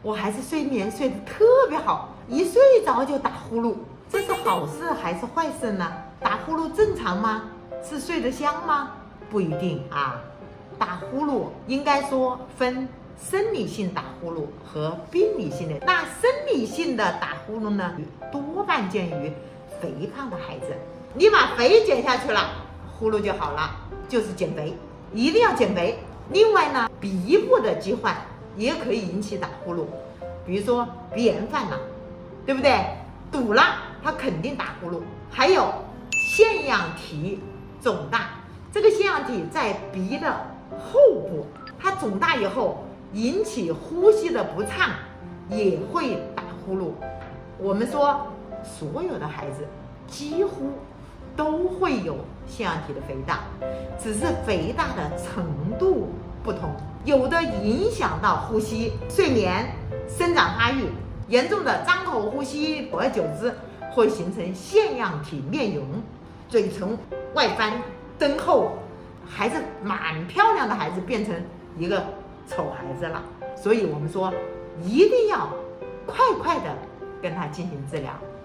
我孩子睡眠睡得特别好，一睡着就打呼噜，这是好事还是坏事呢？打呼噜正常吗？是睡得香吗？不一定啊。打呼噜应该说分生理性打呼噜和病理性的。那生理性的打呼噜呢，多半见于肥胖的孩子。你把肥减下去了，呼噜就好了，就是减肥，一定要减肥。另外呢，鼻部的疾患也可以引起打呼噜，比如说鼻炎犯了，对不对？堵了，它肯定打呼噜。还有腺样体肿大，这个腺样体在鼻的后部，它肿大以后引起呼吸的不畅，也会打呼噜。我们说所有的孩子几乎都会有腺样体的肥大，只是肥大的程度不同，有的影响到呼吸、睡眠、生长发育，严重的张口呼吸，久而久之会形成腺样体面容，嘴唇外翻、增厚，孩子蛮漂亮的孩子变成一个丑孩子了。所以我们说一定要快快的跟他进行治疗。